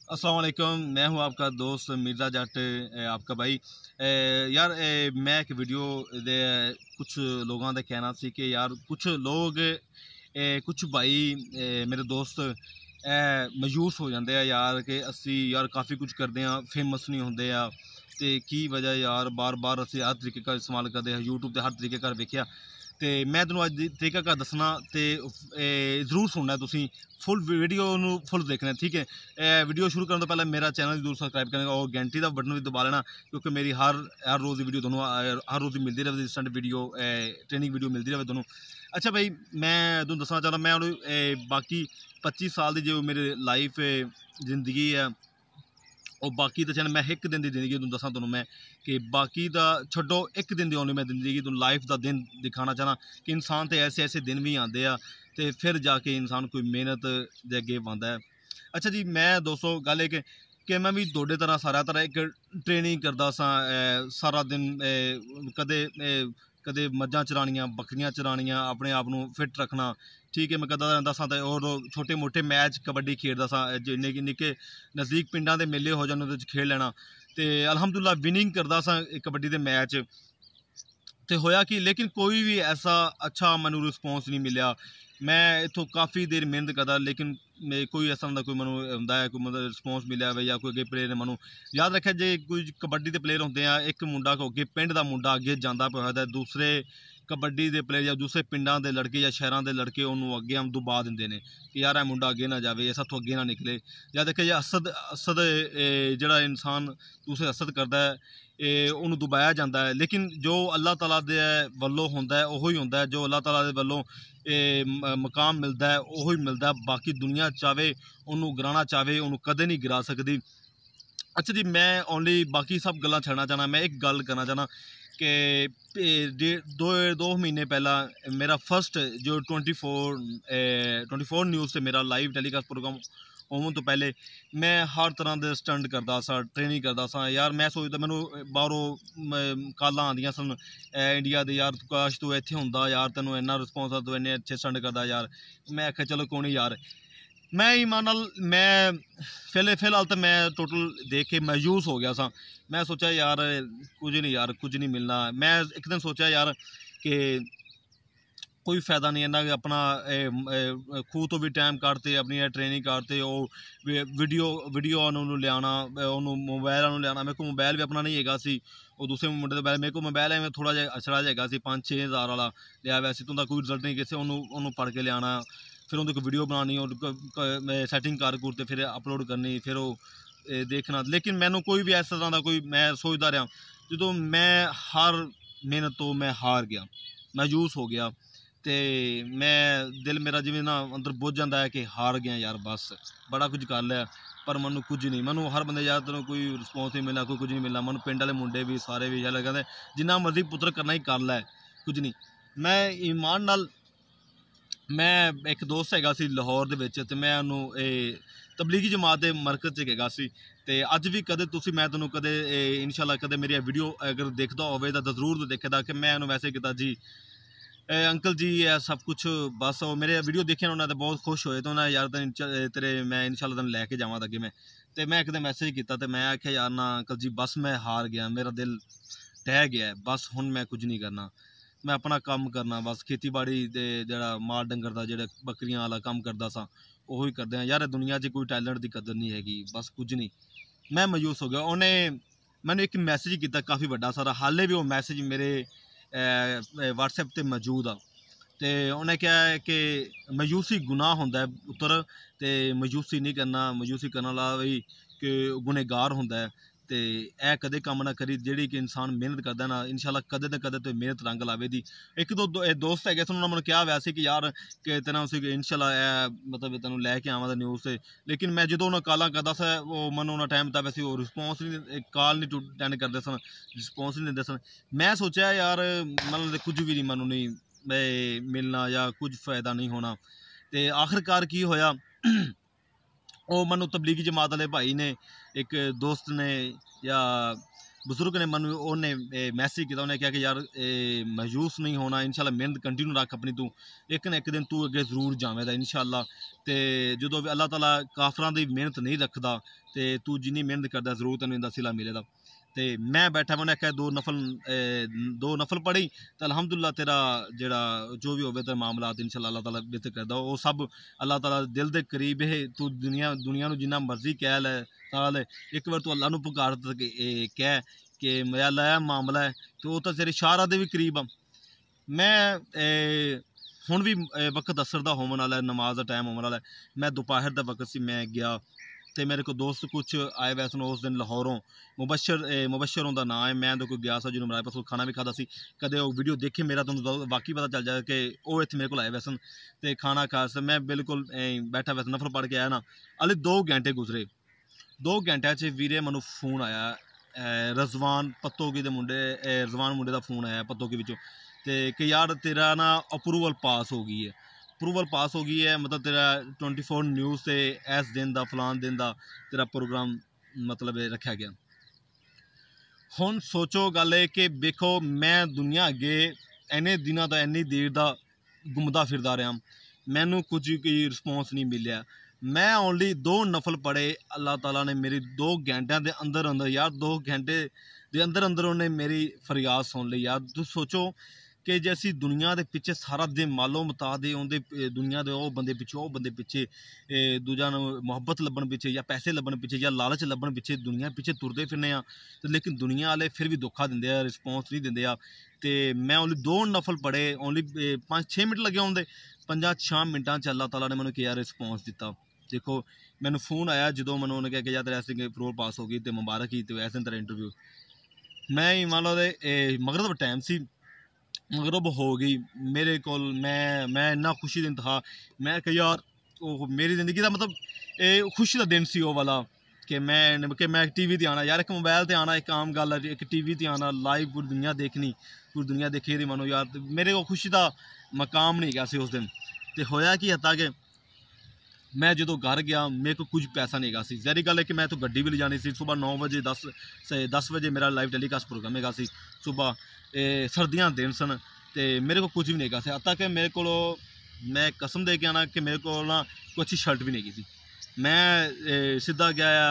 अस्सलाम वालेकुम। मैं हूं आपका दोस्त मिर्ज़ा जट, आपका भाई। यार मैं एक वीडियो दे कुछ लोगों का कहना सी कि यार कुछ लोग कुछ भाई मेरे दोस्त मायूस हो जाते हैं यार कि असी यार काफ़ी कुछ करते हैं, फेमस नहीं होंगे आ ते की वजह यार बार बार असी हर तरीके का इस्तेमाल करते हैं, यूट्यूब से हर तरीके का वेख्या। तो मैं तुहानू अज तरीका का दसना तो जरूर सुनना, तुसी फुल वीडियो फुल देखना, ठीक है। वीडियो शुरू करने तो पहले मेरा चैनल जरूर सबसक्राइब करना और घंटी का बटन भी दबा लेना, क्योंकि मेरी हर रोज़ की वीडियो दोनों हर रोज़ मिलती रहे, इंस्टेंट वीडियो ट्रेनिंग वीडियो मिलती रहे दोनों। अच्छा भाई, मैं तुम दसना चाहता, मैं बाकी 25 साल की जो मेरी लाइफ जिंदगी है और बाकी तो चल मैं एक दिन की जिंदगी तुम दसा तुम मैं कि बाकी का छड्डो, एक दिन की ओनली मैं जिंदगी तुम लाइफ का दिन दिखाना चाहना कि इंसान तो ऐसे ऐसे दिन भी आते हैं तो फिर जाके इंसान कोई मेहनत के अगे पाता है। अच्छा जी, मैं दोस्तों गल एक कि मैं भी थोड़े तरह सारा तरह एक ट्रेनिंग करता सा, सारा दिन कदे कदे मझां चरानियां, बकरियां चरानियां, अपने आप को फिट रखना, ठीक है। मैं करता रहता सा और छोटे मोटे मैच कबड्डी खेडता सा, जिन्ने निक्के नज़दीक पिंडां दे मेले हो जाने उहदे खेल लेना, तो अलहमदुल्ला विनिंग करता सा कबड्डी के मैच। तो होया कि लेकिन कोई भी ऐसा अच्छा मैनू रिस्पॉन्स नहीं मिला। मैं इतों काफ़ी देर मेहनत करता लेकिन कोई ऐसा होंगे कोई मैं होंगे कोई मतलब रिस्पॉन्स मिले या कोई अगे प्लेयर ने मैं याद रखा जे कोई कबड्डी के प्लेयर होंगे हैं, एक मुंडा को अगे पिंड का मुंडा अगे जाता पाया, दूसरे कबड्डी के प्लेयर या दूसरे पिंडा के लड़के या शहरों के लड़के उन्होंने अगे हम दुबा देंगे ने कि यार मुंडा अगे ना जाए, ऐसा तो अगे ना निकले। या देखिए जे असद असद जोड़ा इंसान दूसरे असद करता है उन्होंने दुबाया जाता है, लेकिन जो अल्लाह तला दे वल्लों होंदा है वही होंदा है, जो अल्लाह तला दे वल्लों मकाम मिलता है वही मिलता है। बाकी दुनिया चाहे उन्होंने गिराना चाहे उन्होंने कदे नहीं गिरा सकती। अच्छा जी, मैं ओनली बाकी सब गल्लां छड़ना चाहना, मैं एक गल करना चाहना कि दो महीने पहला मेरा फर्स्ट जो 24 न्यूज़ से मेरा लाइव टेलीकास्ट प्रोग्राम होने तो पहले मैं हर तरह के स्टंट करता सा, ट्रेनिंग करता सा। यार मैं सोचता मैनू बाहरों कालां आंदियां सन इंडिया दे, यार काश तू इत्थे हुंदा, यार तेनों इन्ना रिस्पॉन्स तू इन्ने अच्छे स्टंट करदा यार। मैं आख्या चलो कोई नहीं यार, मैं ईमान नाल मैं फिलहाल तो मैं टोटल देख के मायूस हो गया सा। मैं सोचा यार कुछ नहीं, यार कुछ नहीं मिलना। मैं एक दिन सोचा यार कि कोई फायदा नहीं है अपना खूह तो भी टाइम काटते अपनी ट्रेनिंग काटते वीडियो वीडियो लिया मोबाइल लिया। मेरे को मोबाइल भी अपना नहीं है सी, और दूसरे मुंडे मोबाइल मेरे को मोबाइल है थोड़ा जहा अछड़ा जहा 5-6 हज़ार वाला लिया वैसे तो कोई रिजल्ट नहीं किसी उन्होंने पढ़ के लिया, फिर उनकी वीडियो बनानी और सैटिंग कर फिर अपलोड करनी, फिर वो देखना। लेकिन मैनू कोई भी इस तरह का कोई मैं सोचता रहा जो मैं हर मेहनत तो मैं हार गया, मायूस हो गया, तो मैं दिल मेरा जिमें ना अंदर बुझ जाता है कि हार गया यार, बस बड़ा कुछ कर लिया पर मैं कुछ नहीं। मैं हर बंदे यार तेन कोई रिस्पॉन्स नहीं मिला, कोई कुछ नहीं मिला। मैं पिंड वाले मुंडे भी सारे भी यार कहते जिन्ना मर्जी पुत्र करना ही कर लै, कुछ नहीं। मैं ईमान नाल मैं एक दोस्त हैगा सी लाहौर दे विच, ते मैं उन्होंने तबलीगी जमात के मरकज़ च गया सी, ते अज भी कदे तुसी मैं तेनों कदे इंशाल्लाह कदे मेरी वीडियो अगर देखता होवे तो जरूर देखेदा कि मैं उन्होंने वैसे किया जी अंकल जी सब कुछ बस। वो मेरे वीडियो देखे उन्होंने तो बहुत खुश होए, तो उन्हें यार तेरे मैं इंशाल्लाह तेन लैके जावां अगे मैं। तो मैं एक दिन मैसेज किया तो मैं आख्या यार ना अंकल जी बस मैं हार गया, मेरा दिल ढह गया है, बस हुण मैं कुछ नहीं करना, मैं अपना काम करना बस। खेती बाड़ी दे जेड़ा माल डंगर का जेड़ा बकरियां वाला काम करता सा वही करते हैं यार। दुनिया च कोई टैलेंट की कदर नहीं हैगी, बस कुछ नहीं। मैं मायूस हो गया। उन्हें मैंने एक मैसेज किया काफ़ी बड़ा सारा, हाले भी वो मैसेज मेरे व्हाट्सएप पर मौजूद आ। तो उन्हें क्या है कि मायूसी गुनाह होंदा है पुत्र, तो मायूसी नहीं करना, मायूसी करने वाला भी कि गुनहगार होंदा है। तो यह कदे काम ना करी जी कि इंसान मेहनत करता ना, इंशाल्लाह कदे ना कदे तो मेहनत रंग लावेगी। एक दो दोस्त है उन्होंने मैंने कहा वैसे कि यार कि तेना उसी इंशाल्लाह मतलब तेन लैके आवा न्यूज़ से, लेकिन मैं जो उन्होंने कॉल करता सा वो मैं उन्होंने टाइम था वैसे वो रिस्पॉन्स नहीं, कॉल नहीं अटेंड करते सन, रिस्पॉन्स नहीं देते सन। मैं सोचा यार मतलब कुछ भी नहीं मैं नहीं मिलना या कुछ फायदा नहीं होना। तो आखिरकार की होया वो मैं तबलीगी जमात वाले भाई ने एक दोस्त ने या ਬਜ਼ੁਰਗ ਨੇ ਮੈਨੂੰ ਉਹਨੇ ਮੈਸੇਜ ਕੀਤਾ, ਉਹਨੇ ਕਿਹਾ ਕਿ ਯਾਰ ਮਾਯੂਸ ਨਹੀਂ ਹੋਣਾ, ਇਨਸ਼ਾਅੱਲਾ ਮਿਹਨਤ ਕੰਟੀਨਿਊ ਰੱਖ ਆਪਣੀ, ਤੂੰ ਇੱਕ ਨਾ ਇੱਕ ਦਿਨ ਤੂੰ ਅੱਗੇ ਜ਼ਰੂਰ ਜਾਵੇਂਗਾ ਇਨਸ਼ਾਅੱਲਾ। ਤੇ ਜਦੋਂ ਵੀ ਅੱਲਾਹ ਤਾਲਾ ਕਾਫਰਾਂ ਦੀ ਮਿਹਨਤ ਨਹੀਂ ਰੱਖਦਾ ਤੇ ਤੂੰ ਜਿੰਨੀ ਮਿਹਨਤ ਕਰਦਾ ਜ਼ਰੂਰ ਤੈਨੂੰ ਇਹਦਾ ਸਿਲਾ ਮਿਲੇਗਾ। ਤੇ मैं बैठा मैंने कहा दो नफल पढ़ी तो अलहमदुलिल्लाह तेरा जड़ा जो भी होवे तेरे मामलात इंशाअल्लाह अल्लाह ताला बेहतर करदा, वो सब अल्लाह ताला दिल दे करीब है। तू दुनिया नूं जिन्ना मर्जी कह लै ताल, एक बार तू अल्लाह नूं पुकार कह कि मेरा अल्लाह मामला है तो वो तो तेरे शारा दे भी करीब आ। मैं हुण भी वक्त असर दा होवन वाला, नमाज दा टाइम होवन वाला, मैं दोपहर दा वक्त सी, मैं गया तो मेरे को दोस्त कुछ आए वैसे उस दिन लाहौरों, मुबशर उनका नाम है, मैं तो गया सा जिन्होंने मेरे पास खाना भी खाता सी, कदे वो वीडियो देखे मेरा तो वाकई पता चल जाए कि वो इतने मेरे को आए वैसन तो खाना खा स मैं बिल्कुल बैठा वैसे नफर पढ़ के आया ना। हाले 2 घंटे गुजरे, 2 घंटे च वीरे मैनू फोन आया रजवान पत्तोगी दे मुंडे, रजवान मुंडे का फोन आया पत्तोगी विचों ते कि यार तेरा ना अप्रूवल पास हो गई है, अप्रूवल पास हो गई है, मतलब तेरा 24 न्यूज़ से इस दिन का फलान दिन का तेरा प्रोग्राम मतलब रखा गया। हुण सोचो गल है कि देखो मैं दुनिया अगे इन्ने दिनों का इन्नी देर का घूमता फिरदा रहा, मैनू कुछ कोई रिस्पॉन्स नहीं मिलिया। मैं ओनली 2 नफल पढ़े, अल्लाह ताला ने मेरी 2 घंटे के अंदर अंदर यार 2 घंटे के अंदर अंदर उन्हें मेरी फरियाद सुन ली। यार तुम सोचो कि जैसी दुनिया के पिछे सारा दिन मालो मता दे आउंदे, दुनिया के वो बंदे पिछे वो बंदे पिछे, दूजा मुहब्बत लभन पिछे या पैसे लभन पिछे या लालच लभन पिछे दुनिया पिछे तुरदे फिरने आ, लेकिन दुनिया वाले फिर भी धोखा दिंदे आ, रिस्पॉन्स नहीं दिंदे आ। ते मैं ओनली 2 नफल पढ़े, ओनली 5-6 मिनट लगे होंदे, 5-6 मिनटां च अल्लाह ताला ने मैनू क्या रिस्पॉन्स दिता। देखो मैनू फोन आया जो मैंने उन्होंने कहा कि यार तेरे ऐसे अप्रूवल पास हो गई तो मुबारक ही, तो ऐसे तेरा इंटरव्यू। मैं ही मान लो मगरब टाइम से मगरब हो गई मेरे को, मैं इन्ना खुशी दिन था, मैं कहा यार वो मेरी ज़िंदगी का मतलब खुशी का दिन सी वो वाला कि मैं टीवी ते आना यार, एक मोबाइल ते आना एक आम गल है, एक टीवी ते आना लाइव पूरी दुनिया देखनी, पूरी दुनिया देखी रही मानो यार, मेरे को खुशी का मकाम नहीं गया उस दिन। तो होया कि हता कि मैं जो घर गया मेरे को कुछ पैसा नहीं गा सी, जहरी गल है कि मैं तो गड्डी भी ले जानी सी, सुबह 9 बजे 10 बजे मेरा लाइव टेलीकास्ट प्रोग्राम है सी, सुबह सर्दियाँ दिन सन तो मेरे को कुछ भी नहीं गा सी, हता कि मेरे को मैं कसम दे के आना कि मेरे को ना कोई अच्छी शर्ट भी नहीं की थी। मैं सीधा गया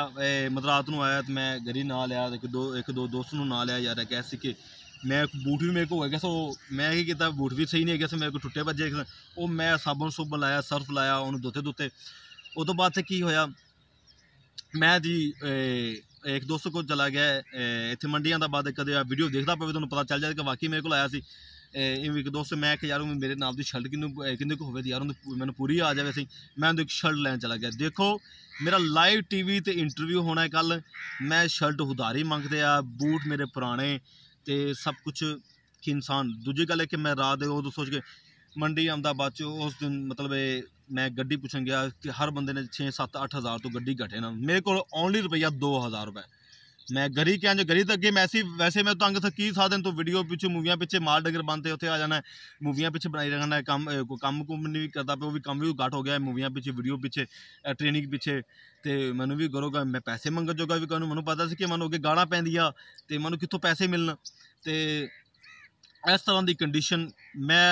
मतलब रात को आया तो मैं गरी ना लिया, एक दो दोस्त ना लिया यार, कैसे कि मैं बूट भी मेरे को हो गया सो, मैं ही किया बूट भी सही नहीं है, मेरे को टुटे भजे, वो मैं साबन सुबन लाया सर्फ लाया उन्होंने धोते धोते। उस तो बाद की होया मैं जी एक दोस्त को चला गया इतने मंडिया का बाद कदे वीडियो देखता पे तो पता चल जाए कि वाकई मेरे को आया सी एक दोस्त, मैं कि यार मेरे नाम की शर्ट किन्ने को होवे यार मैंने पूरी आ जाए सी, मैं उन्हें एक शर्ट लैन चला गया। देखो मेरा लाइव टीवी ते इंटरव्यू होना है कल, मैं शर्ट उधारी मंगते आ, बूट मेरे पुराने तो सब कुछ कि इंसान। दूजी गल है कि मैं रात उदो सोच के मंडी आंदा बाद उस दिन मतलब मैं गड्डी पुछन गया कि हर बंदे ने 6-7-8 हज़ार तो गड्डी घटे ना, मेरे को ओनली रुपया 2000 रुपये। मैं गरी क्या जो गरी तो अगे वैसे मैं तंग थकी साधन तो वीडियो पिछे मूवियाँ पिछे माल डंगर बनते उत्थे आ जाना है, मूवियाँ पिछे बनाई रखना है, कम कुम नहीं करता पे, वो भी कम भी घट हो गया है, मूवियाँ पिछे वीडियो पिछे ट्रेनिंग पिछे तो मैनू भी करोगा, मैं पैसे मंगन जोगा भी करूँ, मैनू पता सी कि मैनू अगे गाड़ा पैंदियां तो मैनू कितों पैसे मिलन। तो इस तरह की कंडीशन मैं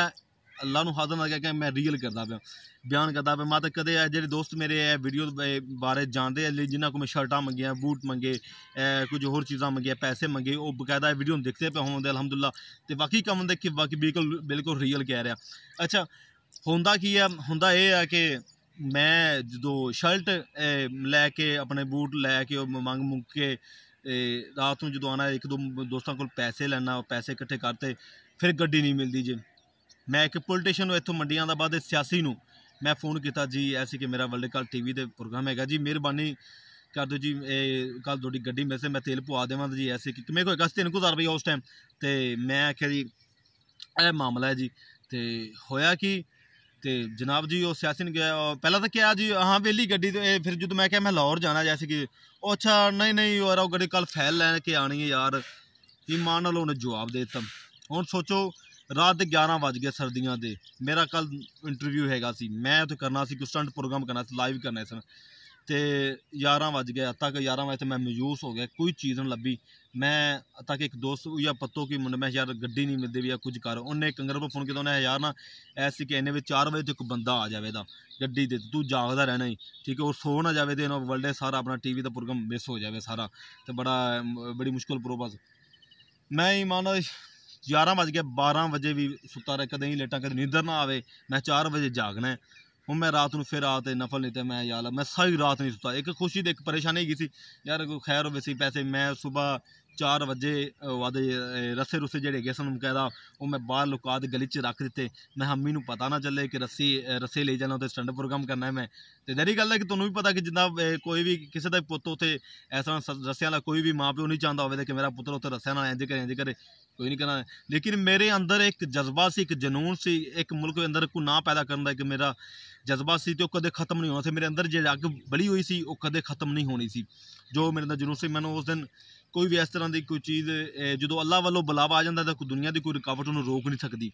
अल्लाह नूं हाज़र ना कि मैं रियल करता पाया, बयान करता पाया। मैं तो कदे जो दोस्त मेरे वीडियो बारे जानते हैं जिन्होंने को मैं शर्टा मंगिया, बूट मंगे, कुछ होर चीज़ा मंगिया, पैसे मंगे, वो बकायदा वीडियो देखते पे होंगे अलहमदुल्ला, तो बाकी कम होंगे कि बाकी बिल्कुल रियल कह रहा। अच्छा होंदा की है, होंदा ये है कि मैं जो शर्ट लैके अपने बूट लैके मंग मुंग के रात में जो आना एक दो दोस्तों को पैसे लेना, पैसे इकट्ठे करते फिर गड्डी नहीं मिलती जी। मैं एक पोलिटिशियन इतों मंडिया का बाद सियासी नूं मैं फ़ोन किया जी ऐसे कि मेरा वर्ल्ड कप टीवी ते प्रोग्राम है जी, मेहरबानी कर दो जी, कल थोड़ी गड्डी में से मैं तेल पवा देव जी, ऐसे कि मेरे को 3,000 रुपया उस टाइम। तो मैं आख्या जी यह मामला है जी, तो होया कि तो जनाब जी वो सियासी ने गया पहला तो क्या जी हाँ वेली गड्डी, तो फिर जो मैं क्या मैं लाहौर जाना जैसे कि अच्छा नहीं यार वो गड्डी कल फैल लैके आनी है यार, ईमान नाल उन्हें जवाब दे दिता। हुण सोचो रात के 11 बज गए सर्दियों के, मेरा कल इंटरव्यू हैगा सी, मैं तो करना सी, स्टंट प्रोग्राम करना सी, लाइव करना सी, ਤੇ 11 ਵਜ ਗਏ ਤੱਕ 11 ਵਜੇ ਤੇ ਮੈਂ ਮਾਯੂਸ ਹੋ ਗਿਆ, ਕੋਈ ਚੀਜ਼ ਨਹੀਂ ਲੱਭੀ। ਮੈਂ ਤੱਕ ਇੱਕ ਦੋਸਤ ਜਾਂ ਪੱਤੋ ਕੀ ਮੁੰਡਾ, ਮੈਂ ਯਾਰ ਗੱਡੀ ਨਹੀਂ ਮਿਲਦੀ ਵੀ ਜਾਂ ਕੁਝ ਕਰ, ਉਹਨੇ ਕੰਗਰ ਨੂੰ ਫੋਨ ਕੀਤਾ, ਉਹਨੇ ਯਾਰ ਨਾ ਐਸੀ ਕਿ ਇਹਨੇ ਵੀ 4 ਵਜੇ ਤੱਕ ਬੰਦਾ ਆ ਜਾਵੇ ਦਾ ਗੱਡੀ ਦੇ, ਤੂੰ ਜਾਗਦਾ ਰਹਿਣਾ ਹੀ ਠੀਕ ਹੈ, ਉਹ ਸੋ ਨਾ ਜਾਵੇ ਤੇ ਇਹਨਾਂ ਵਰਲਡ ਸਾਰਾ ਆਪਣਾ TV ਦਾ ਪ੍ਰੋਗਰਾਮ ਮਿਸ ਹੋ ਜਾਵੇ ਸਾਰਾ, ਤੇ ਬੜੀ ਮੁਸ਼ਕਿਲ ਪ੍ਰੋਬਸ। ਮੈਂ ਹੀ ਮੰਨ 11 ਵਜ ਗਏ, 12 ਵਜੇ ਵੀ ਸੁੱਤਾ ਰਿਹਾ, ਕਦੇ ਹੀ ਲੇਟਾਂ, ਕਦੇ ਨੀਂਦਰ ਨਾ ਆਵੇ, ਮੈਂ 4 ਵਜੇ ਜਾਗਣਾ। ਹੁਣ ਮੈਂ ਰਾਤ ਨੂੰ ਫਿਰ ਆ ਤੇ ਨਫਲ ਨਹੀਂ ਤੇ ਮੈਂ ਯਾਰ ਮੈਂ ਸਾਰੀ ਰਾਤ ਨਹੀਂ ਸੁੱਤਾ, ਇੱਕ ਖੁਸ਼ੀ ਤੇ ਇੱਕ ਪਰੇਸ਼ਾਨੀ ਹੈਗੀ ਸੀ ਯਾਰ, ਕੋਈ ਖੈਰ ਹੋਵੇ ਸੀ ਪੈਸੇ। ਮੈਂ ਸੁਬਾਹ 4 ਵਜੇ ਉਹਦੇ ਰੱਸੇ ਰੁੱਸੇ ਜਿਹੜੇ ਹੈਗੇ ਸਨ ਬਕਾਇਦਾ ਉਹ ਮੈਂ ਬਾਹਰ ਲੁਕਾ ਕੇ ਗਲੀ 'ਚ ਰੱਖ ਦਿੱਤੇ। ਮੈਂ ਮੰਮੀ ਨੂੰ ਪਤਾ ਨਾ ਚੱਲੇ ਕਿ ਰੱਸੇ ਲੈ ਜਾਣਾ, ਉੱਥੇ ਸਟੈਂਡ ਪ੍ਰੋਗਰਾਮ ਕਰਨਾ ਹੈ ਮੈਂ। ਤੇ ਦਰੀ ਗੱਲ ਹੈ ਕਿ ਤੁਹਾਨੂੰ ਵੀ ਪਤਾ ਕਿ ਜਿੱਦਾਂ ਕੋਈ ਵੀ ਕਿਸੇ ਦਾ ਪੁੱਤ ਉੱਥੇ ਇਸ ਤਰ੍ਹਾਂ ਰੱਸਿਆਂ ਵਾਲਾ, ਕੋਈ ਵੀ ਮਾਂ ਪਿਓ ਨਹੀਂ ਚਾਹੁੰਦਾ ਹੋਵੇ ਕਿ ਮੇਰਾ ਪੁੱਤਰ ਉੱਥੇ ਰੱਸਿਆਂ ਨਾਲ ਇੰਝ ਕਰੇ ਕੋਈ ਨਹੀਂ ਕਰਨਾ। ਲੇਕਿਨ ਮੇਰੇ ਅੰਦਰ ਇੱਕ ਜਜ਼ਬਾ ਸੀ, ਇੱਕ ਜਨੂਨ ਸੀ, ਇੱਕ ਮੁਲਕ ਦੇ ਅੰਦਰ ਗੁਨਾਹ ਪੈਦਾ ਕਰਨ ਦਾ ਇੱਕ ਮੇਰਾ ਜਜ਼ਬਾ ਸੀ, ਤੇ ਉਹ ਕਦੇ ਖਤਮ ਨਹੀਂ ਹੋਣਾ ਸੀ। ਮੇਰੇ ਅੰਦਰ ਜਿਹੜੀ ਅੱਗ ਬਲੀ ਹੋਈ ਸੀ ਉਹ ਕਦੇ ਖਤਮ ਨਹੀਂ ਹੋਣੀ ਸੀ, ਜੋ ਮੇਰੇ ਅੰਦਰ ਜਨੂਨ ਸੀ। ਮੈਨੂੰ ਉਸ ਦਿਨ ਕੋਈ ਵੀ ਇਸ ਤਰ੍ਹਾਂ ਦੀ ਕੋਈ ਚੀਜ਼ ਜਦੋਂ ਅੱਲਾਹ ਵੱਲੋਂ ਬੁਲਾਵਾ ਆ ਜਾਂਦਾ ਤਾਂ ਦੁਨੀਆ ਦੀ ਕੋਈ ਰੁਕਾਵਟ ਉਹਨੂੰ ਰੋਕ ਨਹੀਂ ਸਕਦੀ।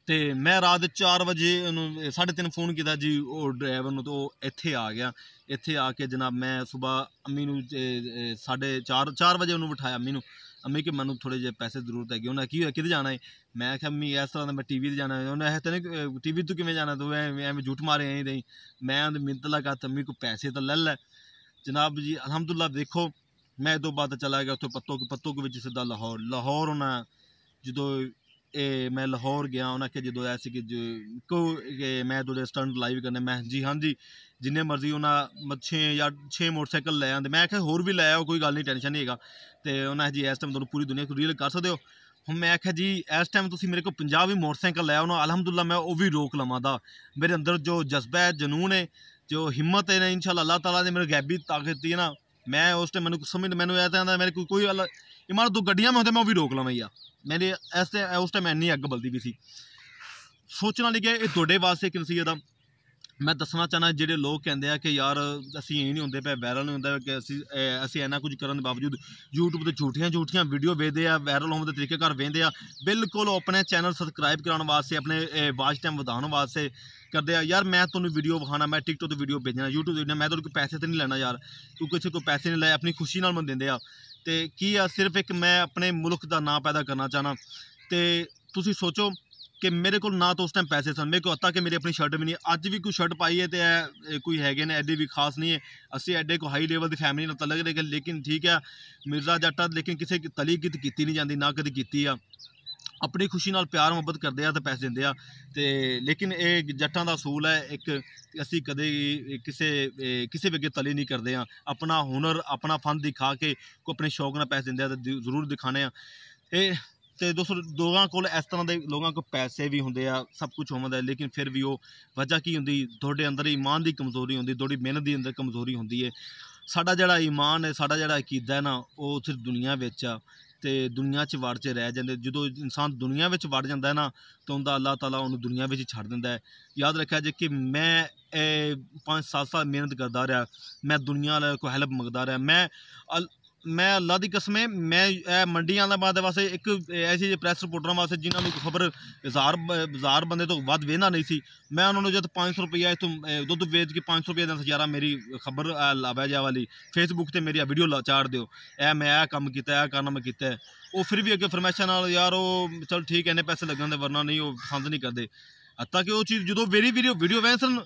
ਤੇ ਮੈਂ ਰਾਤ 4 ਵਜੇ ਉਹਨੂੰ 3:30 ਫੋਨ ਕੀਤਾ ਜੀ ਉਹ ਡਰਾਈਵਰ ਨੂੰ, ਤਾਂ ਉਹ ਇੱਥੇ ਆ ਗਿਆ। ਇੱਥੇ ਆ ਕੇ ਜਨਾਬ ਮੈਂ ਸੁਬਾਹ ਅੰਮੀ ਨੂੰ 4:30 ਵਜੇ ਉਹਨੂੰ ਬਿਠਾਇਆ, ਅੰਮੀ ਨੂੰ, ਅੰਮੀ ਕਿ ਮੈਨੂੰ ਥੋੜ੍ਹੇ ਜਿਹੇ ਪੈਸੇ ਦੀ ਜ਼ਰੂਰਤ ਹੈਗੀ। ਉਹਨੇ ਕੀ ਹੋਇਆ, ਕਿਤੇ ਜਾਣਾ ਹੈ? ਮੈਂ ਕਿਹਾ ਅੰਮੀ ਇਸ ਤਰ੍ਹਾਂ ਦਾ ਮੈਂ TV 'ਤੇ ਜਾਣਾ। ਉਹਨੇ ਇਹ ਤਾਂ ਨਹੀਂ TV ਤੋਂ ਕਿਵੇਂ ਜਾਣਾ, ਤੂੰ ਐਵੇਂ ਝੂਠ ਮਾਰੇ ਐਂ ਨਹੀਂ। ਮੈਂ ਉਹਦੀ ਮਿੰਨਤ ਲਗਾ ਅੰਮੀ ਕੋ ਪੈਸੇ ਤਾਂ ਲੈ ਲੈ। ਜਨਾਬ ਜੀ ਅਲਹਮਦੁਲਿਲਾ ਦੇਖੋ ਮੈਂ ਇਹ ਤੋਂ ਬਾਅਦ ਚਲਾ ਗਿਆ ਉੱਥੇ ਪੱਤੋ ਵਿੱਚ ਸਿੱਧਾ ਲਾਹੌਰ ਉਹਨਾਂ ਜਦੋਂ ਮੈਂ ਲਾਹੌਰ ਗਿਆ, ਉਹਨਾਂ ਕਿ ਜਦੋਂ ਐ ਸੀ ਕਿ ਮੈਂ ਤੁਹਾਡੇ ਸਟੰਟ ਲਾਈਵ ਕਰਨੇ। ਮੈਂ ਜੀ ਹਾਂਜੀ ਜਿੰਨੇ ਮਰਜ਼ੀ ਉਹਨਾਂ 6 ਮੋਟਰਸਾਈਕਲ ਲੈ ਆਉਂਦੇ। ਮੈਂ ਕਿਹਾ ਹੋਰ ਵੀ ਲੈ ਆਓ, ਕੋਈ ਗੱਲ ਨਹੀਂ, ਟੈਨਸ਼ਨ ਨਹੀਂ ਹੈਗਾ। ਤੇ ਉਹਨਾਂ ਜੀ ਇਸ ਟਾਈਮ ਤੁਹਾਨੂੰ ਪੂਰੀ ਦੁਨੀਆ ਕੋ ਰੀਲ ਕਰ ਸਕਦੇ ਹੋ। ਹੁਣ ਮੈਂ ਆਖਿਆ ਜੀ ਇਸ ਟਾਈਮ ਤੁਸੀਂ ਮੇਰੇ ਕੋਲ 50 ਵੀ ਮੋਟਰਸਾਈਕਲ ਲੈ ਆਓ ਨਾ, ਅਲਹਮਦੁਲਿਲਾ ਮੈਂ ਉਹ ਵੀ ਰੋਕ ਲਵਾਂ ਦਾ। ਮੇਰੇ ਅੰਦਰ ਜੋ ਜਜ਼ਬਾ ਹੈ, ਜਨੂਨ ਹੈ, ਜੋ ਹਿੰਮਤ ਹੈ ਨਾ, ਇੰਸ਼ਾਅੱਲਾ ਅੱਲਾਹ ਤਾਲਾ ਨੇ ਮੇਰੇ ਗੈਬੀ ਤਾਕਤ ਹੈ ਨਾ, ਮੈਂ ਉਸ ਟਾਈਮ ਮੈਨੂੰ ਇਹ ਤਾਂ ਆਉਂਦਾ ਮੇਰੇ ਕੋਈ ਇਮਾਨ 2 ਗੱਡੀਆਂ ਮੈਂ ਹੁੰਦੇ ਮੈਂ ਉਹ ਵੀ ਰੋਕ ਲਵਾਂ ਯਾ। ਮੇਰੇ ਉਸ ਟਾਈਮ ਇੰਨੀ ਅੱਗ ਬਲਦੀ ਵੀ ਸੀ। ਸੋਚਣ ਵਾਲੀ ਕਿ ਇਹ ਤੁਹਾਡੇ ਵਾਸਤੇ ਇੱਕ ਨਸੀਹਤ ਆ। ਮੈਂ ਦੱਸਣਾ ਚਾਹੁੰਦਾ ਜਿਹੜੇ ਲੋਕ ਕਹਿੰਦੇ ਆ ਕਿ ਯਾਰ ਅਸੀਂ ਇਹ ਨਹੀਂ ਹੁੰਦੇ ਪਏ, ਵਾਇਰਲ ਨਹੀਂ ਹੁੰਦਾ ਕਿ ਅਸੀਂ ਇੰਨਾ ਕੁਝ ਕਰਨ ਦੇ ਬਾਵਜੂਦ YouTube 'ਤੇ ਝੂਠੀਆਂ ਵੀਡੀਓ ਵੇਖਦੇ ਆ, ਵਾਇਰਲ ਹੋਣ ਦੇ ਤਰੀਕੇ ਘਰ ਵੇਖਦੇ ਆ। ਬਿਲਕੁਲ ਆਪਣੇ ਚੈਨਲ ਸਬਸਕ੍ਰਾਈਬ ਕਰਾਉਣ ਵਾਸਤੇ, ਆਪਣੇ ਵਾਚ ਟਾਈਮ ਵਧਾਉਣ ਵਾਸਤੇ ਕਰਦੇ ਆ। ਯਾਰ ਮੈਂ ਤੁਹਾਨੂੰ ਵੀਡੀਓ ਵਿਖਾਉਣਾ, ਮੈਂ TikTok 'ਤੇ ਵੀਡੀਓ ਭੇਜਣਾ, YouTube 'ਤੇ ਭੇਜਣਾ, ਮੈਂ ਤੁਹਾਡੇ ਕੋਲ ਪੈਸੇ ਤਾਂ ਨਹੀਂ ਲੈਣਾ ਯਾਰ, ਤੂੰ ਕਿਸੇ ਕੋਲ ਪੈਸੇ ਨਹੀਂ ਲਏ, ਆਪਣੀ ਖੁਸ਼ੀ ਨਾਲ ਮੈਨੂੰ ਦਿੰਦੇ ਆ। ਤੇ ਕੀ ਆ, ਸਿਰਫ ਇੱਕ ਮੈਂ ਆਪਣੇ ਮੁਲਕ ਦਾ ਨਾਂ ਪੈਦਾ ਕਰਨਾ ਚਾਹਣਾ। ਤੇ ਤੁਸੀਂ ਸੋਚੋ ਕਿ ਮੇਰੇ ਕੋਲ ਨਾ ਤਾਂ ਉਸ ਟਾਈਮ ਪੈਸੇ ਸਨ, ਮੇਰੇ ਕੋਲ ਅੱਤਾ ਕਿ ਮੇਰੀ ਆਪਣੀ ਸ਼ਰਟ ਵੀ ਨਹੀਂ। ਅੱਜ ਵੀ ਕੋਈ ਸ਼ਰਟ ਪਾਈ ਹੈ ਤੇ ਕੋਈ ਹੈਗੇ ਨੇ ਐਡੇ ਵੀ ਖਾਸ ਨਹੀਂ ਹੈ, ਅਸੀਂ ਐਡੇ ਕੋਈ ਹਾਈ ਲੈਵਲ ਦੀ ਫੈਮਿਲੀ ਨਾਲ ਤਲਕ ਦੇ। ਲੇਕਿਨ ਠੀਕ ਹੈ ਮਿਰਜ਼ਾ ਜੱਟਾ, ਲੇਕਿਨ ਕਿਸੇ ਤਲੀ ਕੀਤੀ ਨਹੀਂ ਜਾਂਦੀ, ਨਾ ਕਦੇ ਕੀਤੀ ਆ। ਆਪਣੀ ਖੁਸ਼ੀ ਨਾਲ ਪਿਆਰ ਮੁਹੱਬਤ ਕਰਦੇ ਆ ਤੇ ਪੈਸੇ ਦਿੰਦੇ ਆ। ਤੇ ਲੇਕਿਨ ਇਹ ਜੱਟਾਂ ਦਾ ਅਸੂਲ ਹੈ ਇੱਕ, ਅਸੀਂ ਕਦੇ ਕਿਸੇ ਵੀ ਅੱਗੇ ਤਲੀ ਨਹੀਂ ਕਰਦੇ ਆ। ਆਪਣਾ ਹੁਨਰ, ਆਪਣਾ ਫਨ ਦਿਖਾ ਕੇ ਕੋਈ ਆਪਣੇ ਸ਼ੌਕ ਨਾਲ ਪੈਸੇ ਦਿੰਦੇ ਆ ਤੇ ਜ਼ਰੂਰ ਦਿਖਾਣੇ ਆ। ਤੇ ਦੋਸਤੋ ਲੋਕਾਂ ਕੋਲ ਇਸ ਤਰ੍ਹਾਂ ਦੇ ਲੋਕਾਂ ਕੋਲ ਪੈਸੇ ਵੀ ਹੁੰਦੇ ਆ, ਸਭ ਕੁਝ ਹੁੰਦਾ, ਲੇਕਿਨ ਫਿਰ ਵੀ ਉਹ ਵਜ੍ਹਾ ਕੀ ਹੁੰਦੀ, ਤੁਹਾਡੇ ਅੰਦਰ ਈਮਾਨ ਦੀ ਕਮਜ਼ੋਰੀ ਹੁੰਦੀ, ਤੁਹਾਡੀ ਮਿਹਨਤ ਦੀ ਅੰਦਰ ਕਮਜ਼ੋਰੀ ਹੁੰਦੀ ਹੈ। ਸਾਡਾ ਜਿਹੜਾ ਈਮਾਨ ਹੈ, ਸਾਡਾ ਜਿਹੜਾ ਅਕੀਦਾ ਹੈ ਨਾ, ਉਹ ਸਿਰਫ ਦੁਨੀਆ ਵਿੱਚ ਆ ਤੇ ਦੁਨੀਆ 'ਚ ਵੜ 'ਚ ਰਹਿ ਜਾਂਦੇ। ਜਦੋਂ ਇਨਸਾਨ ਦੁਨੀਆ ਵਿੱਚ ਵੜ ਜਾਂਦਾ ਹੈ ਨਾ ਤਾਂ ਉਹਦਾ ਅੱਲਾਹ ਤਾਲਾ ਉਹਨੂੰ ਦੁਨੀਆ ਵਿੱਚ ਛੱਡ ਦਿੰਦਾ ਹੈ। ਯਾਦ ਰੱਖਿਆ ਜੇ ਕਿ ਮੈਂ 5-7 ਸਾਲ ਮਿਹਨਤ ਕਰਦਾ ਰਿਹਾ, ਮੈਂ ਦੁਨੀਆ ਵਾਲੇ ਕੋਈ ਹੈਲਪ ਮੰਗਦਾ ਰਿਹਾ। ਮੈਂ ਅੱਲਾ ਦੀ ਕਸਮ ਹੈ, ਮੈਂ ਇਹ ਮੰਡੀਆਂ ਦਾ ਬਾਅਦ ਵਾਸਤੇ ਇੱਕ ਐਸੀ ਜਿਹੇ ਪ੍ਰੈਸ ਰਿਪੋਰਟਰਾਂ ਵਾਸਤੇ ਜਿਨ੍ਹਾਂ ਨੂੰ ਖਬਰ ਹਜ਼ਾਰ ਬੰਦੇ ਤੋਂ ਵੱਧ ਵੇਖਦਾ ਨਹੀਂ ਸੀ, ਮੈਂ ਉਹਨਾਂ ਨੂੰ ਜਦ 500 ਰੁਪਈਆ ਇੱਥੋਂ ਦੁੱਧ ਵੇਚ ਕੇ 500 ਰੁਪਈਆ ਦਾ ਯਾਰਾ ਮੇਰੀ ਖਬਰ ਲਾਵੇ ਜਾ ਵਾਲੀ ਫੇਸਬੁੱਕ 'ਤੇ ਮੇਰੀ ਵੀਡੀਓ ਚਾੜ ਦਿਓ, ਮੈਂ ਇਹ ਕੰਮ ਕੀਤਾ, ਇਹ ਕਰਨਾ ਮੈਂ ਕੀਤਾ। ਉਹ ਫਿਰ ਵੀ ਅੱਗੇ ਫਰਮਾਇਸ਼ਾਂ ਨਾਲ ਯਾਰ ਉਹ ਚਲ ਠੀਕ ਇੰਨੇ ਪੈਸੇ ਲੱਗਣ ਦੇ, ਵਰਨਾ ਨਹੀਂ ਉਹ ਪਸੰਦ ਨਹੀਂ ਕਰਦੇ। ਤਾਂ ਕਿ ਉਹ ਚੀਜ਼ ਜਦੋਂ ਮੇਰੀ ਵੀਡੀਓ ਵੇਖ ਸਨ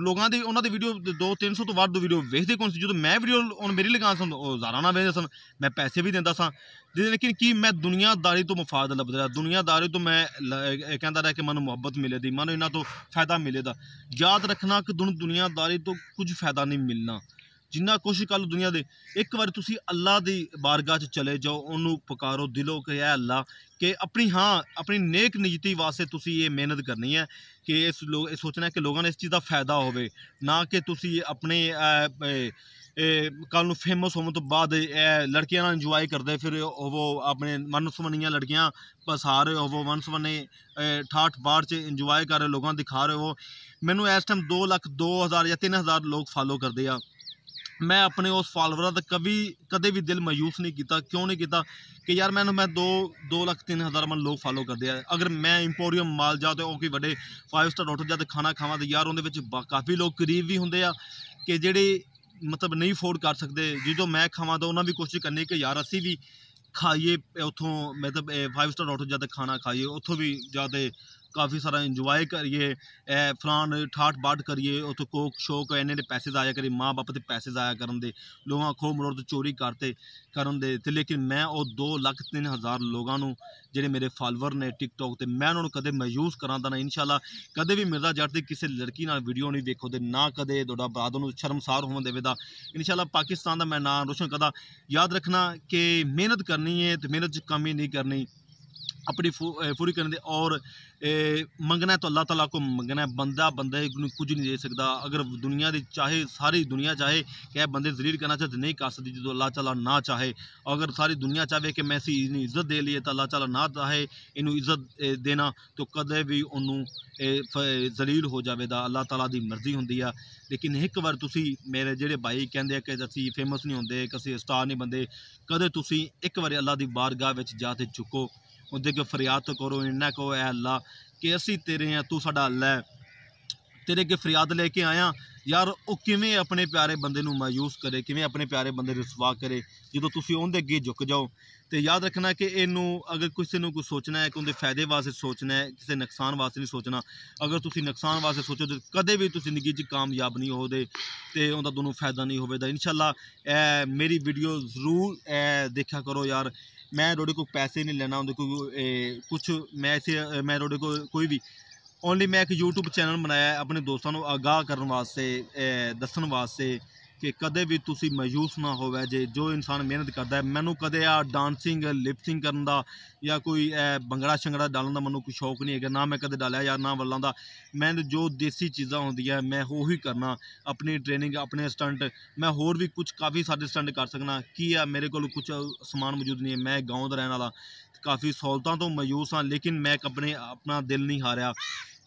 ਲੋਕਾਂ ਦੀ, ਉਹਨਾਂ ਦੀ ਵੀਡੀਓ 200-300 ਤੋਂ ਵੱਧ ਵੀਡੀਓ ਵੇਖਦੇ ਕੌਣ ਸੀ। ਜਦੋਂ ਮੈਂ ਵੀਡੀਓ ਹੁਣ ਮੇਰੀ ਲਗਾ ਸਨ ਉਹ ਹਜ਼ਾਰਾਂ ਨਾਲ ਵੇਖਦੇ ਸਨ, ਮੈਂ ਪੈਸੇ ਵੀ ਦਿੰਦਾ ਸਾਂ। ਲੇਕਿਨ ਕੀ ਮੈਂ ਦੁਨੀਆਦਾਰੀ ਤੋਂ ਮਫਾਦ ਲੱਭਦਾ ਰਿਹਾ, ਦੁਨੀਆਦਾਰੀ ਤੋਂ ਮੈਂ ਕਹਿੰਦਾ ਰਿਹਾ ਕਿ ਮੈਨੂੰ ਮੁਹੱਬਤ ਮਿਲੇ ਦੀ, ਮੈਨੂੰ ਇਹਨਾਂ ਤੋਂ ਫਾਇਦਾ ਮਿਲੇ ਦਾ। ਯਾਦ ਰੱਖਣਾ ਕਿ ਦੁਨੀਆਦਾਰੀ ਤੋਂ ਕੁਝ ਫਾਇਦਾ ਨਹੀਂ ਮਿਲਣਾ। ਜਿੰਨਾ ਕੋਸ਼ਿਸ਼ ਕਰ ਲਓ ਦੁਨੀਆ ਦੇ, ਇੱਕ ਵਾਰ ਤੁਸੀਂ ਅੱਲਾ ਦੀ ਬਾਰਗਾਹ 'ਚ ਚਲੇ ਜਾਓ, ਉਹਨੂੰ ਪੁਕਾਰੋ ਦਿਲੋਂ ਕਿ ਐ ਅੱਲਾ, ਕਿ ਆਪਣੀ ਨੇਕ ਨਿਯਤੀ ਵਾਸਤੇ ਤੁਸੀਂ ਇਹ ਮਿਹਨਤ ਕਰਨੀ ਹੈ ਕਿ ਇਹ ਸੋਚਣਾ ਕਿ ਲੋਕਾਂ ਨੂੰ ਇਸ ਚੀਜ਼ ਦਾ ਫਾਇਦਾ ਹੋਵੇ, ਨਾ ਕਿ ਤੁਸੀਂ ਆਪਣੇ ਕੱਲ੍ਹ ਨੂੰ ਫੇਮਸ ਹੋਣ ਤੋਂ ਬਾਅਦ ਲੜਕੀਆਂ ਨਾਲ ਇੰਜੋਏ ਕਰਦੇ ਫਿਰ ਉਹ ਆਪਣੇ ਮਨਸਵਨੀਆਂ ਲੜਕੀਆਂ ਪਸਾ ਰਹੇ ਹੋ, ਮਨਸਵਨੇ ਠਾਠ ਬਾਠ 'ਚ ਇੰਜੋਏ ਕਰ ਰਹੇ, ਲੋਕਾਂ ਦਿਖਾ ਰਹੇ ਹੋ। ਮੈਨੂੰ ਇਸ ਟਾਈਮ 2 ਲੱਖ 2,000 ਜਾਂ 3,000 ਲੋਕ ਫਾਲੋ ਕਰਦੇ ਆ। ਮੈਂ ਆਪਣੇ ਉਸ ਫਾਲੋਵਰਾਂ ਦਾ ਕਦੇ ਵੀ ਦਿਲ ਮਾਯੂਸ ਨਹੀਂ ਕੀਤਾ। ਕਿਉਂ ਨਹੀਂ ਕੀਤਾ ਕਿ ਯਾਰ ਮੈਂ 2 ਲੱਖ 3,000 ਮਨ ਲੋਕ ਫਾਲੋ ਕਰਦੇ ਆ। ਅਗਰ ਮੈਂ ਇੰਪੋਰੀਅਮ ਮਾਲ ਜਾ ਤੇ ਉਹ ਕੋਈ ਵੱਡੇ 5 ਸਟਾਰ ਹੋਟਲ ਜਾ ਤੇ ਖਾਣਾ ਖਾਵਾਂ ਤੇ ਯਾਰ ਉਹਦੇ ਵਿੱਚ ਕਾਫੀ ਲੋਕ ਕਰੀਬ ਵੀ ਹੁੰਦੇ ਆ कि जेह्ड़े मतलब नहीं अफोर्ड कर सकते, जो मैं खावां तो उन्होंने भी कोशिश करनी कि यार असी भी खाइए उतों, मतलब 5 स्टार होटल जाते खाना खाइए, उतों भी जाते काफ़ी सारा इंजॉय करिए, फलान ठाठ बाट करिए, उतो कोक शोक इन्ने पैसे जाया करिए, माँ बाप के पैसे जाया करन दे, लोगों खो मरोड़ तो चोरी करते करन दे। ते लेकिन मैं वो 2,03,000 लोगों जेह्ड़े मेरे फॉलोवर ने टिकटॉक ते मैं उन्होंने कदे मायूस करां दा ना। इंशाल्लाह कदे भी मिर्जा जट दी किसी लड़की नाल वीडियो नहीं देखो ते ना कदे तुहाडा बाद उन्होंने शर्मसार होवन देवेदा। इंशाल्लाह पाकिस्तान दा मैं नाम रोशन करदा। याद रखना कि मेहनत करनी है तो मेहनत च कमी नहीं करनी, अपनी पूरी करने दे। और मंगना तो अल्लाह ताला को मंगना है, बंदा बंदे को कुछ नहीं दे सकता। अगर दुनिया दी चाहे सारी दुनिया चाहे कि बंदे जलील करना चाहे तो नहीं कर सकती जो अल्लाह ताला ना चाहे। अगर सारी दुनिया चाहे कि मैं इसी इज्जत दे लिए तो अल्लाह ताला ना चाहे इनू इज्जत देना तो कदे भी उन्होंने जलील हो जाएगा। अल्लाह ताला दी मर्जी होंदी है। लेकिन एक बार तुसी मेरे जेह्ड़े भाई कहते कि असी फेमस नहीं होंदे, किसी स्टार नहीं बनते, कदे तुसी एक बार अल्लाह की बारगाह में जाते चुको, उनके अगे फरियाद तो करो, इन्ना कहो ऐ अल्लाह कि असी तेरे हैं, तू साडा अल्लाह है, तेरे अगे फरियाद लेके आया। यार वो किवें अपने प्यारे बंदे नूं मायूस करे, किवें अपने प्यारे बंदे रुसवा करे जो तुसी उनके अगे झुक जाओ। तो याद रखना कि इनू अगर किसी ने कुछ सोचना है कि उनके फायदे वास्ते सोचना है, किसी नुकसान वास्ते नहीं सोचना। अगर तुसी नुकसान वास्ते सोचो तो कदे भी तुसी जिंदगी च कामयाब नहीं होदे ते उनका दोनों फायदा नहीं होवेगा। इंशाल्लाह मेरी वीडियो ज़रूर देखा करो यार। मैं रोडे को पैसे नहीं लेना, उनके को कुछ मैं रोडे को कोई भी ओनली मैं एक यूट्यूब चैनल बनाया है अपने दोस्तों को आगाह करने वास्ते, दसन वास्ते कि कदे भी तुसी मायूस ना होवे जे। जो इंसान मेहनत करता है, मैनू कदे डांसिंग लिपसिंग करन दा या कोई भंगड़ा शंगड़ा डालन दा मैनू कोई शौक नहीं है, ना मैं कदे डालिया यार ना वल्लां दा। मैं जो देसी चीज़ां होंदियां मैं उही करना, अपनी ट्रेनिंग अपने स्टंट। मैं होर भी कुछ काफ़ी सारे स्टंट कर सकना की है, मेरे को कुछ समान मौजूद नहीं है। मैं गाँव दा रहने वाला, काफ़ी सहूलतां तो मायूस हाँ, लेकिन मैं अपना दिल नहीं हारिया।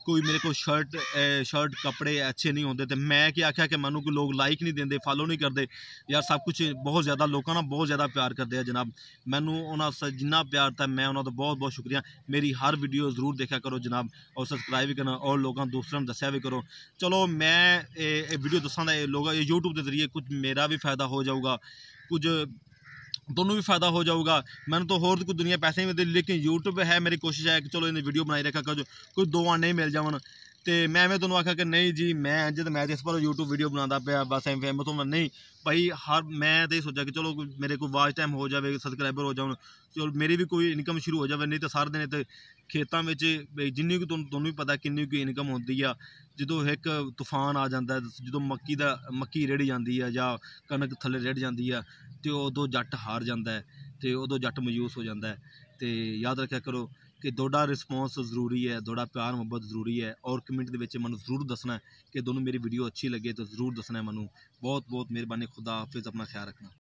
कोई मेरे को शर्ट कपड़े अच्छे नहीं होंगे तो मैं क्या आख्या कि मैनू कोई लोग लाइक नहीं देंगे, फॉलो नहीं करते यार। सब कुछ बहुत ज़्यादा लोगों ना बहुत ज़्यादा प्यार करते हैं जनाब। मैनू उन्होंने जिन्ना प्यार था मैं उन्होंने बहुत बहुत शुक्रिया। मेरी हर वीडियो ज़रूर देखा करो जनाब, और सबसक्राइब भी करना और लोगों दूसरों दस्या भी करो। चलो मैं वीडियो दसा लोग यूट्यूब के जरिए कुछ मेरा भी फ़ायदा हो जाऊगा, कुछ दोनों भी फ़ायदा हो जाऊगा। मैंने तो होर कोई दुनिया पैसे नहीं मिलते, लेकिन यूट्यूब है मेरी कोशिश है कि चलो इन्हें वीडियो बनाई रखा कर, कोई दो आने मिल जावन। तो मैं तुहानूं आख्या कि नहीं जी मैं अज तो मैं इस पर यूट्यूब वीडियो बनाता पाया बस एम फेमस होना नहीं भाई। मैं तो सोचा कि चलो मेरे को वाच टाइम हो जाए, सबसक्राइबर हो जाए, चलो मेरी भी कोई इनकम शुरू हो जाए। नहीं तो सारे दिन तो खेतों में जिन्नी को तुहानूं भी पता किन्नी कोई इनकम होती है। जो एक तूफान आ जाता है, जो मक्की रेड़ जाती है या कनक थले रेड़ जाती है तो उदों जट हार जाता है, तो उदों जट मायूस हो जाता है। तो याद रखा करो कि थोड़ा रिस्पॉन्स जरूरी है, थोड़ा प्यार मुहब्बत जरूरी है। और कमेंट के मैं जरूर दसना है कि दोनों मेरी वीडियो अच्छी लगे तो जरूर दसना है। मैं बहुत बहुत मेहरबानी। खुदा हाफिज़, अपना ख्याल रखना।